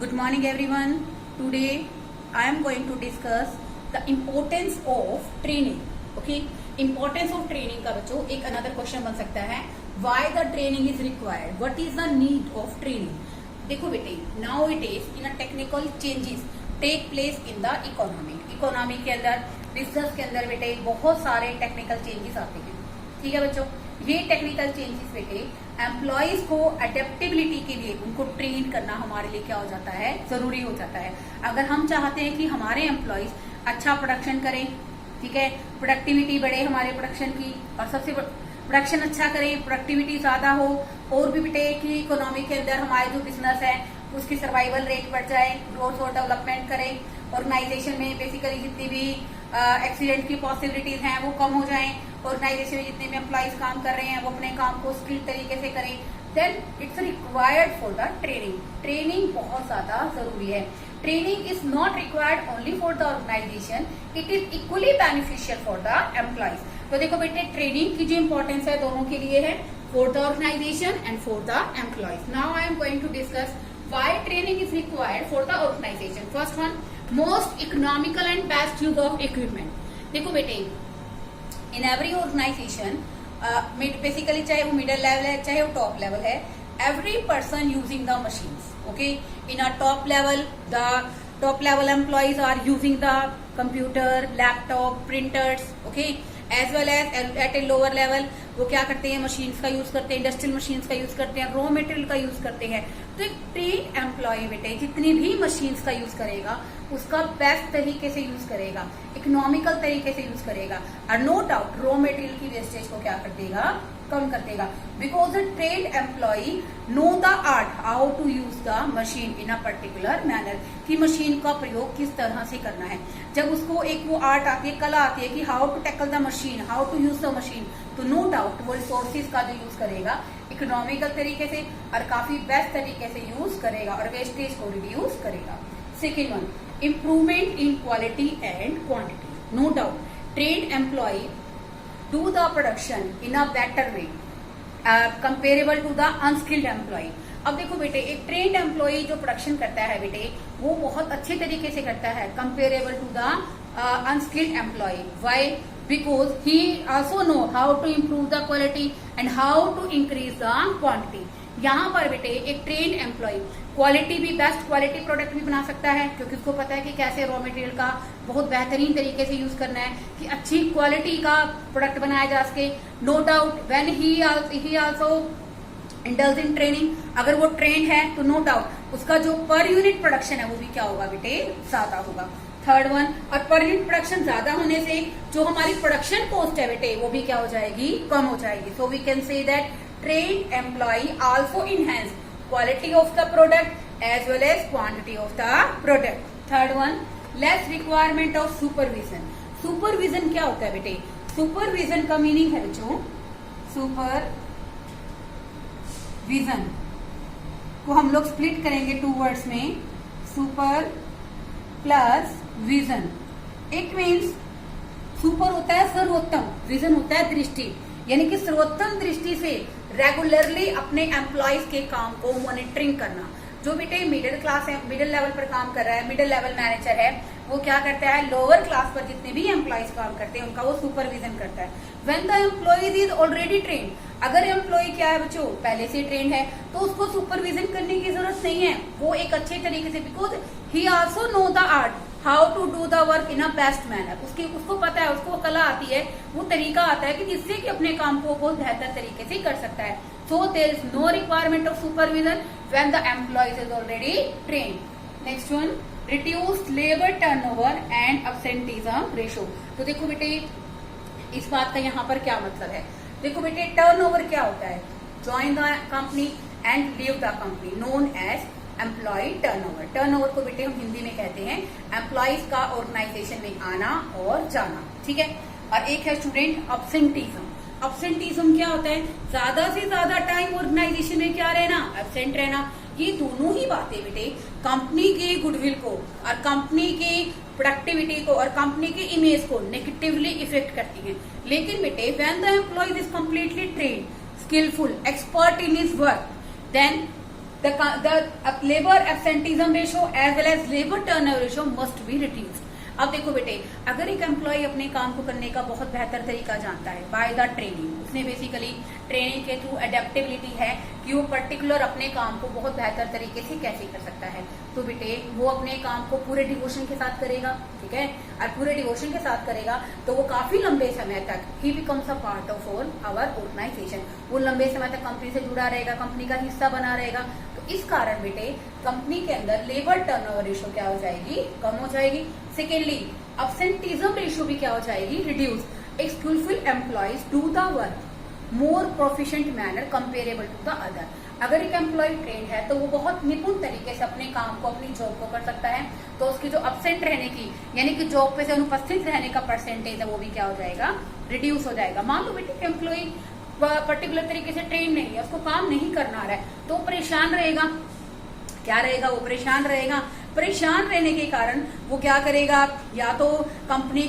Good morning everyone. Today I am going to discuss the importance of training. Okay, importance of training का बच्चों एक another question बन सकता है. Why the training is required? What is the need of training? देखो बेटे, nowadays in a technical changes take place in the economy. Economy के अंदर, business के अंदर बेटे बहुत सारे technical changes आते हैं. ठीक है बच्चों, ये टेक्निकल चेंजेस बेटे एम्प्लॉयज को अडेप्टेबिलिटी के लिए उनको ट्रेन करना हमारे लिए क्या हो जाता है, जरूरी हो जाता है. अगर हम चाहते हैं कि हमारे एम्प्लॉयज अच्छा प्रोडक्शन करें, ठीक है, प्रोडक्टिविटी बढ़े हमारे प्रोडक्शन की, और सबसे प्रोडक्शन अच्छा करें, प्रोडक्टिविटी ज्यादा हो, और भी बेटे कि इकोनॉमी के अंदर हमारे जो बिजनेस है उसकी सर्वाइवल रेट बढ़ जाए, ग्रोथ और डेवलपमेंट करें, ऑर्गेनाइजेशन में बेसिकली जितनी भी एक्सीडेंट की पॉसिबिलिटीज हैं वो कम हो जाएं, ऑर्गेनाइजेशन में जितने भी एम्प्लॉइज काम कर रहे हैं वो अपने काम को स्किल तरीके से करें, then it's required for the training. Training बहुत ज्यादा जरूरी है. Training is not required only for the organisation, it is equally beneficial for the employees. तो देखो बेटे, ट्रेनिंग की जो इंपॉर्टेंस है दोनों के लिए है, for the organisation and for the employees. Now I am going to discuss why training is required for the organization. First one, most economical and best use of equipment. देखो बेटे, in every organization, basically चाहे वो middle level है चाहे वो top level है, every person using the machines. Okay, in a top level employees are using the computer, laptop, printers. Okay, as well as at a lower level वो क्या करते हैं, मशीन्स का यूज करते हैं, इंडस्ट्रियल मशीन्स का use करते हैं, रॉ मटेरियल का यूज करते हैं. तो एक ट्रेन एम्प्लॉय बेटे जितनी भी मशीन्स का यूज करेगा उसका बेस्ट तरीके से यूज करेगा, इकोनॉमिकल तरीके से यूज करेगा, और नो डाउट रॉ मटेरियल की वेस्टेज को क्या कर देगा, कम कर देगा. Because the train employee know the art how to use the machine in a particular manner, कि मशीन का प्रयोग किस तरह से करना है. जब उसको एक वो आर्ट आती है, कला आती है कि how to tackle the machine, how to use the machine, तो नो डाउट वो रिसोर्सिस का जो यूज करेगा इकोनॉमिकल तरीके से और काफी बेस्ट तरीके से यूज करेगा और वेस्टेज को रिड्यूस करेगा. Second one, improvement in quality and quantity. No doubt train employee do the production in a better way comparable to the unskilled employee. अब देखो बेटे, एक ट्रेन्ड एम्प्लॉय जो प्रोडक्शन करता है बेटे वो बहुत अच्छे तरीके से करता है comparable to the unskilled employee. Why? Because he also know how to improve the quality and how to increase the quantity. यहाँ पर बेटे एक ट्रेन एम्प्लॉय क्वालिटी भी, बेस्ट क्वालिटी प्रोडक्ट भी बना सकता है, क्योंकि उसको पता है कि कैसे रॉ मटेरियल का बहुत बेहतरीन तरीके से यूज करना है कि अच्छी क्वालिटी का प्रोडक्ट बनाया जा सके. No doubt when he also indulge in training, अगर वो ट्रेन है तो नो डाउट उसका जो पर यूनिट प्रोडक्शन है वो भी क्या होगा बेटे, ज्यादा होगा. थर्ड वन, और पर यूनिट प्रोडक्शन ज्यादा होने से जो हमारी प्रोडक्शन कॉस्ट है बेटे वो भी क्या हो जाएगी, कम हो जाएगी. So we can say that train employee also enhance quality of the product as well as quantity of the product. Third one, less requirement of supervision. Supervision क्या होता है बेटे? सुपरविजन का मीनिंग है बच्चों, सुपरविजन को हम लोग स्प्लिट करेंगे टू वर्ड्स में, super plus vision. It means super होता है सर्वोत्तम, विजन होता है दृष्टि, यानी कि सर्वोत्तम दृष्टि से रेगुलरली अपने एम्प्लॉयज के काम को मॉनिटरिंग करना. जो बेटे मिडिल क्लास है, मिडिल लेवल पर काम कर रहा है, मिडिल लेवल मैनेजर है, वो क्या करता है, लोअर क्लास पर जितने भी एम्प्लॉयज काम करते हैं उनका वो सुपरविजन करता है. When the employees is already trained, अगर एम्प्लॉय क्या है बच्चों पहले से ट्रेन है तो उसको सुपरविजन करने की जरूरत नहीं है, वो एक अच्छे तरीके से, because he also know the art how to do the work in a best manner. उसको पता है, उसको कला आती है, वो तरीका आता है कि जिससे कि अपने काम को बहुत बेहतर तरीके से कर सकता है. So there is no requirement of supervision when the employees is already train. Next one, reduce labour turnover and absenteeism ratio. तो देखो बेटे इस बात का यहाँ पर क्या मतलब है. देखो बेटे, टर्नओवर क्या होता है, join the company and leave the company, known as employee turnover. Turnover को बेटे हम हिंदी में कहते हैं एम्प्लॉयज का ऑर्गेनाइजेशन में आना और जाना. ठीक है. और एक है स्टूडेंट अब्सेंटीजम. अब्सेंटीजम क्या होता है, ज्यादा से ज्यादा टाइम ऑर्गेनाइजेशन में क्या रहना, एब्सेंट रहना. ये दोनों ही बातें बेटे कंपनी की गुडविल को और कंपनी की प्रोडक्टिविटी को और कंपनी की इमेज को नेगेटिवली इफेक्ट करती हैं. लेकिन बेटे when the employee is completely trained, skillful, expert in his work, then the labor absenteeism ratio as well as labor turnover ratio must be reduced. अब देखो बेटे, अगर एक एम्प्लॉय अपने काम को करने का बहुत बेहतर तरीका जानता है बाय द ट्रेनिंग, उसने बेसिकली ट्रेनिंग के थ्रू अडेप्टेबिलिटी है कि वो पर्टिकुलर अपने काम को बहुत बेहतर तरीके से कैसे कर सकता है, तो बेटे वो अपने काम को पूरे डिवोशन के साथ करेगा, ठीक है, और पूरे डिवोशन के साथ करेगा तो वो काफी लंबे समय तक he becomes a part of our organisation, वो लंबे समय तक कंपनी से जुड़ा रहेगा, कंपनी का हिस्सा बना रहेगा। तो इस कारण बेटे कंपनी के अंदर लेबर टर्नओवर रेशियो क्या हो जाएगी, कम हो जाएगी। सेकेंडली अब्सेंटीजम रेशियो भी क्या हो जाएगी, रिड्यूस। एक skilful employees do the work more proficient manner comparable to the other. अगर एक एम्प्लॉय ट्रेन है तो वो बहुत निपुण तरीके से अपने काम को, अपनी जॉब को कर सकता है, तो उसकी जो अब्सेंट रहने की यानी कि जॉब पे से अनुपस्थित रहने का परसेंटेज है वो भी क्या हो जाएगा, रिड्यूस हो जाएगा। मान लो बेटे एम्प्लॉय पर्टिकुलर तरीके से ट्रेन नहीं है, उसको काम नहीं करना आ रहा है, तो परेशान रहेगा, क्या रहेगा, वो परेशान रहेगा। परेशान रहने के कारण वो क्या करेगा, या तो कंपनी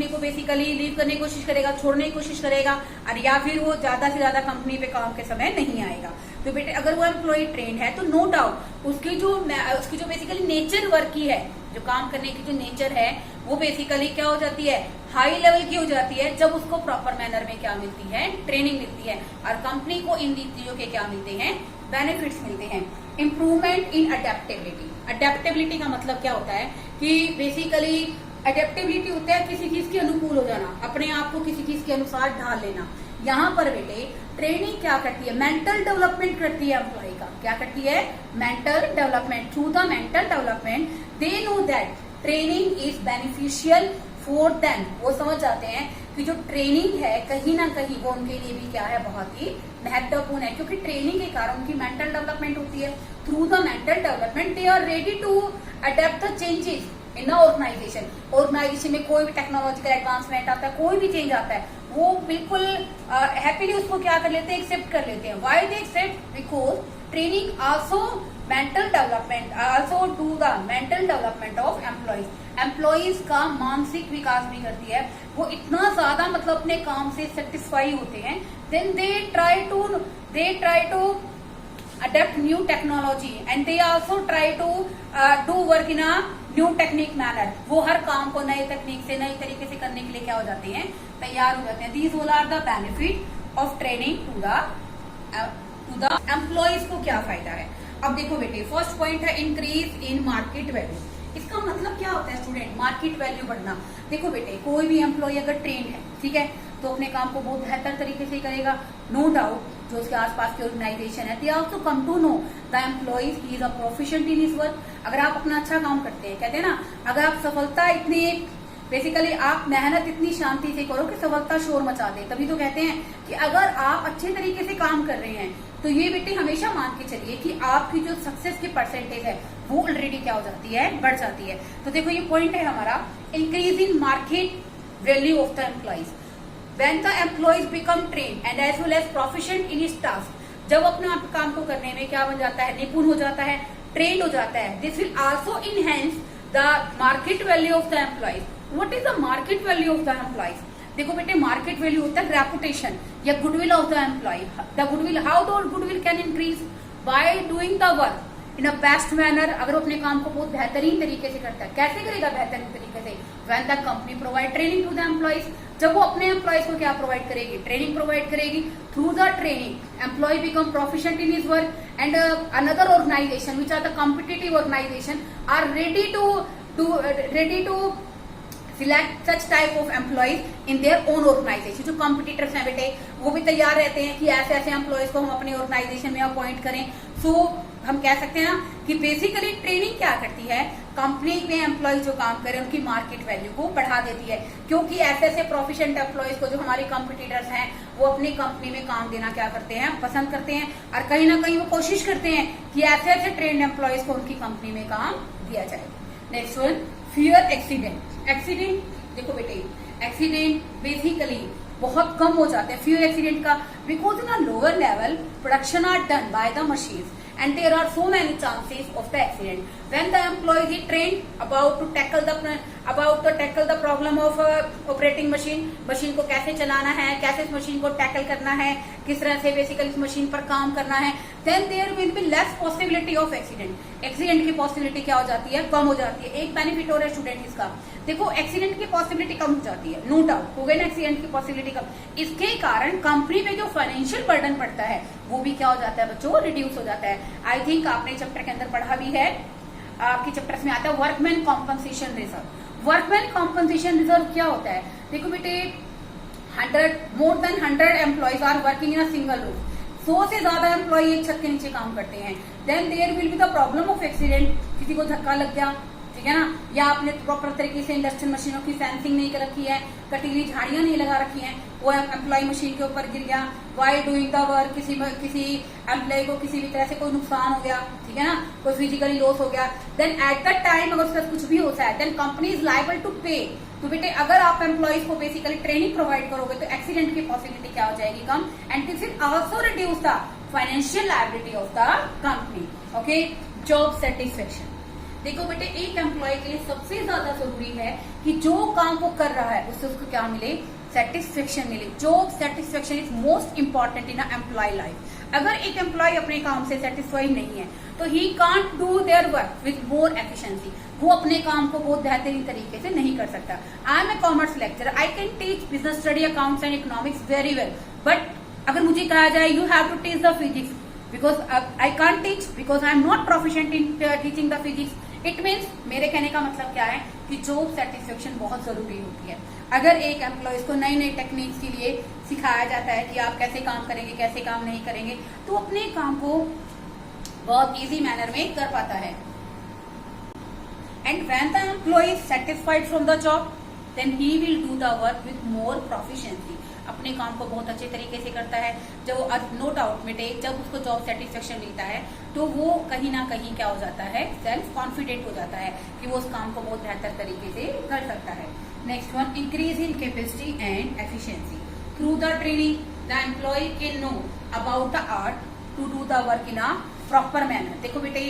को बेसिकली लीव करने की कोशिश करेगा, छोड़ने की कोशिश करेगा, और या फिर वो ज्यादा से ज्यादा कंपनी पे काम के समय नहीं आएगा। तो बेटे अगर वो एम्प्लॉय ट्रेन है तो नो डाउट उसकी जो बेसिकली नेचर वर्क की है, जो काम करने की जो नेचर है वो बेसिकली क्या हो जाती है, हाई लेवल की हो जाती है, जब उसको प्रॉपर मैनर में क्या मिलती है, ट्रेनिंग मिलती है, और कंपनी को इन चीजों के क्या मिलते हैं, बेनिफिट्स मिलते हैं। Improvement in adaptability. अडेप्टेबिलिटी का मतलब क्या होता है कि बेसिकली अडेप्टेबिलिटी होता है किसी चीज के अनुकूल हो जाना, अपने आप को किसी चीज के अनुसार ढाल लेना। यहाँ पर बेटे ट्रेनिंग क्या करती है, मेंटल डेवलपमेंट करती है एम्प्लॉय का, क्या करती है, mental development. Through the mental development they know that training is beneficial for them. वो समझ जाते हैं कि जो ट्रेनिंग है कहीं ना कहीं वो उनके लिए भी क्या है, बहुत ही महत्वपूर्ण है, क्योंकि ट्रेनिंग के कारण उनकी मेंटल डेवलपमेंट होती है। Through the mental development they are ready to adapt the changes in the organisation. Organisation में कोई भी टेक्नोलॉजिकल एडवांसमेंट आता है, कोई भी चेंज आता है, वो बिल्कुल हैप्पीली उसको क्या कर लेते हैं, एक्सेप्ट कर लेते हैं। Why they accept, because training also mental development, also do the mental development of employees. Employees का मानसिक विकास भी करती है, वो इतना ज्यादा मतलब अपने काम से सेटिस्फाई होते हैं, then they try to adapt new technology and they also try to do work in a new technique manner. वो हर काम को नए तकनीक से, नए तरीके से करने के लिए क्या हो जाते हैं, तैयार हो जाते हैं। These all are the benefit of training to the employees को क्या फायदा है। अब देखो बेटे फर्स्ट पॉइंट है इंक्रीज इन मार्केट वैल्यू। इसका मतलब क्या होता है स्टूडेंट, मार्केट वैल्यू बढ़ना। देखो बेटे कोई भी एम्प्लॉय अगर ट्रेन है, ठीक है, तो अपने काम को बहुत बेहतर तरीके से करेगा। नो डाउट जो उसके आसपास की ऑर्गेनाइजेशन है, they also come to know the employees he is a proficient in his work. अगर आप अपना अच्छा काम करते हैं, कहते हैं ना, अगर आप सफलता इतनी बेसिकली आप मेहनत इतनी शांति से करो कि सफलता शोर मचा दे, तभी तो कहते हैं कि अगर आप अच्छे तरीके से काम कर रहे हैं तो ये बेटे हमेशा मान के चलिए कि आपकी जो सक्सेस की परसेंटेज है वो ऑलरेडी क्या हो जाती है, बढ़ जाती है। तो देखो ये पॉइंट है हमारा, increase in market value of the employees when the employees become trained and as well as proficient in his task. जब अपने आप काम को करने में क्या बन जाता है, निपुण हो जाता है, ट्रेंड हो जाता है, this will also enhance the market value of the employees. What is the market value of the employees? देखो बेटे मार्केट वैल्यू होता है रेपुटेशन या goodwill of the employee. The goodwill, how the goodwill can increase by doing the work in a best manner. अगर वो अपने काम को बहुत बेहतरीन तरीके से करता है, कैसे करेगा बेहतरीन तरीके से, when the company provide training to the employees. जब वो अपने एम्प्लॉइज को क्या प्रोवाइड करेगी, ट्रेनिंग प्रोवाइड करेगी। Through the training employee become proficient in his work and another organisation which are the competitive organisation are ready to select such type of employees in their own organisation. जो competitors हैं बेटे वो भी तैयार रहते हैं कि ऐसे ऐसे एम्प्लॉइज को हम अपने ऑर्गेनाइजेशन में अपॉइंट करें। सो हम कह सकते हैं कि बेसिकली ट्रेनिंग क्या करती है, कंपनी में एम्प्लॉय जो काम करें उनकी मार्केट वैल्यू को बढ़ा देती है, क्योंकि ऐसे ऐसे प्रोफिशिएंट एम्प्लॉयज को जो हमारे कॉम्पिटिटर्स हैं वो अपनी कंपनी में काम देना क्या करते हैं, पसंद करते हैं, और कहीं ना कहीं वो कोशिश करते हैं कि ऐसे ऐसे ट्रेंड एम्प्लॉयज को उनकी कंपनी में काम दिया जाए। Next one, fear accident. Accident देखो बेटे एक्सीडेंट बेसिकली बहुत कम हो जाते हैं फ्यूल एक्सीडेंट का, because in a lower level production are done by the machines and there are so many chances of the accident when the employee is trained about to tackle the problem of operating machine को कैसे चलाना है, कैसे इस machine को tackle करना है, किस तरह से बेसिकली इस मशीन पर काम करना है। Then there will be less possibility of accident. Accident की पॉसिबिलिटी क्या हो जाती है, कम हो जाती है। एक बेनिफिट हो रहा है स्टूडेंट इसका, देखो एक्सीडेंट की पॉसिबिलिटी कम हो जाती है, नो डाउट हो गई ना, एक्सीडेंट की पॉसिबिलिटी कम। इसके कारण कंपनी पे जो फाइनेंशियल बर्डन पड़ता है वो भी क्या हो जाता है बच्चों, रिड्यूस हो जाता है। आई थिंक आपने चैप्टर के अंदर पढ़ा भी है, आपके चैप्टर्स में आता है workman compensation reserve. Workman compensation reserve क्या होता है, देखो बेटे 100 more than 100 employees are working in a single roof, 100 से ज्यादा एम्प्लॉय एक छत के नीचे काम करते हैं। Then there will be the problem of accident, किसी को धक्का लग गया, ठीक है ना, या आपने प्रॉपर तरीके से इंडस्ट्रियल मशीनों की सेंसिंग नहीं कर रखी है, कटीली झाड़ियां नहीं लगा रखी हैं, वो एम्प्लॉय मशीन के ऊपर गिर गया, वाई डूइंग द वर्क, किसी एम्प्लॉय को किसी भी तरह से कोई नुकसान हो गया, ठीक है ना, कोई फिजिकली लॉस हो गया, देन एट द टाइम अगर उसका कुछ भी होता है then company is liable to pay. तो बेटे अगर आप एम्प्लॉइज को बेसिकली ट्रेनिंग प्रोवाइड करोगे तो एक्सीडेंट की पॉसिबिलिटी क्या हो जाएगी, कम, and this will also reduce the financial liability of the company. Okay, job satisfaction, देखो बेटे एक एम्प्लॉय के लिए सबसे ज्यादा जरूरी है कि जो काम वो कर रहा है उससे उसको क्या मिले, सेटिस्फेक्शन मिले। Job satisfaction is most important in employee life. अगर एक एम्प्लॉय अपने काम से सेटिस्फाइड नहीं है तो he can't do their work with more efficiency, वो अपने काम को बहुत बेहतरीन तरीके से नहीं कर सकता। I am a commerce lecturer, I can teach business study, accounts and economics very well, but अगर मुझे कहा जाए you have to teach the physics, because I can't teach, because I am not proficient in teaching the physics. It means, मेरे कहने का मतलब क्या है कि जॉब सेटिस्फेक्शन बहुत जरूरी होती है। अगर एक एम्प्लॉय को नई नई टेक्निक्स के लिए सिखाया जाता है कि आप कैसे काम करेंगे, कैसे काम नहीं करेंगे, तो अपने काम को बहुत इजी मैनर में कर पाता है। And when the employee is satisfied from the job then he will do the work with more proficiency, अपने काम को बहुत अच्छे तरीके से करता है। जब वो नो डाउट बेटे जब उसको जॉब सेटिस्फेक्शन मिलता है तो वो कहीं ना कहीं क्या हो जाता है, सेल्फ कॉन्फिडेंट हो जाता है कि वो उस काम को बहुत बेहतर तरीके से कर सकता है। Next one, increase in capacity and efficiency through the training the employee can know about the art to do the work in a proper manner. देखो बेटे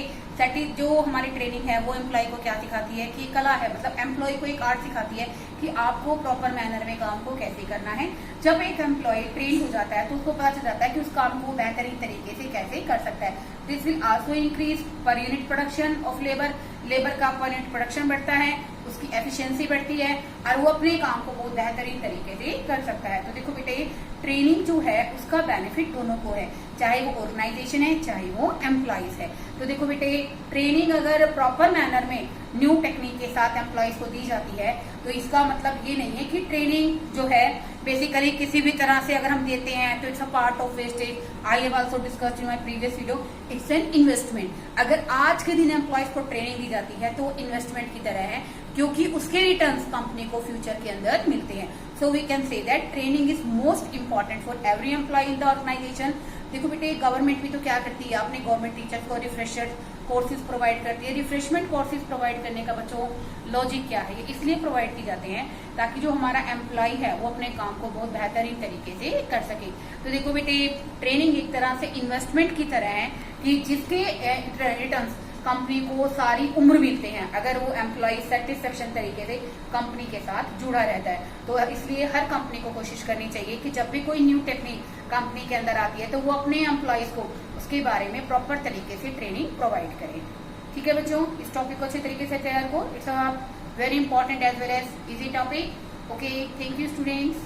जो हमारी ट्रेनिंग है वो एम्प्लॉय को क्या सिखाती है कि कला है, मतलब एम्प्लॉय को एक आर्ट सिखाती है कि आपको प्रॉपर मैनर में काम को कैसे करना है। जब एक एम्प्लॉय ट्रेन हो जाता है तो उसको पता चल जाता है कि उस काम को बेहतरीन तरीके से कैसे कर सकता है। This will also increase per unit production of labour, labour का पर यूनिट प्रोडक्शन बढ़ता है, उसकी एफिशिएंसी बढ़ती है और वो अपने काम को बहुत बेहतरीन तरीके से कर सकता है। तो देखो बेटे ट्रेनिंग जो है उसका बेनिफिट दोनों को है, चाहे वो ऑर्गेनाइजेशन है चाहे वो एम्प्लॉइज है। तो देखो बेटे ट्रेनिंग अगर प्रॉपर मैनर में न्यू टेक्निक के साथ एम्प्लॉइज को दी जाती है तो इसका मतलब ये नहीं है कि ट्रेनिंग जो है बेसिकली किसी भी तरह से अगर हम देते हैं तो it's a part of wastage. I have also discussed in my previous video, it's an investment. अगर आज के दिन एम्प्लॉइज को ट्रेनिंग दी जाती है तो इन्वेस्टमेंट की तरह है, क्योंकि उसके रिटर्न्स कंपनी को फ्यूचर के अंदर मिलते हैं। So we can say that training is most important for every employee in the organisation. देखो बेटे गवर्नमेंट भी तो क्या करती है, अपने गवर्नमेंट टीचर्स को रिफ्रेशर कोर्सेज प्रोवाइड करती है। रिफ्रेशमेंट कोर्सेज प्रोवाइड करने का बच्चों लॉजिक क्या है, ये इसलिए प्रोवाइड की जाते हैं ताकि जो हमारा एम्प्लॉय है वो अपने काम को बहुत बेहतरीन तरीके से कर सके। तो देखो बेटे ट्रेनिंग एक तरह से इन्वेस्टमेंट की तरह है कि जिसके रिटर्न्स कंपनी को सारी उम्र मिलते हैं अगर वो एम्प्लॉय सेटिस्फेक्शन तरीके से कंपनी के साथ जुड़ा रहता है। तो इसलिए हर कंपनी को कोशिश करनी चाहिए कि जब भी कोई न्यू टेक्निक कंपनी के अंदर आती है तो वो अपने एम्प्लॉयज को उसके बारे में प्रॉपर तरीके से ट्रेनिंग प्रोवाइड करें। ठीक है बच्चों, इस टॉपिक को अच्छे तरीके से तैयार को, it's a very important as well as easy topic. Okay, thank you students.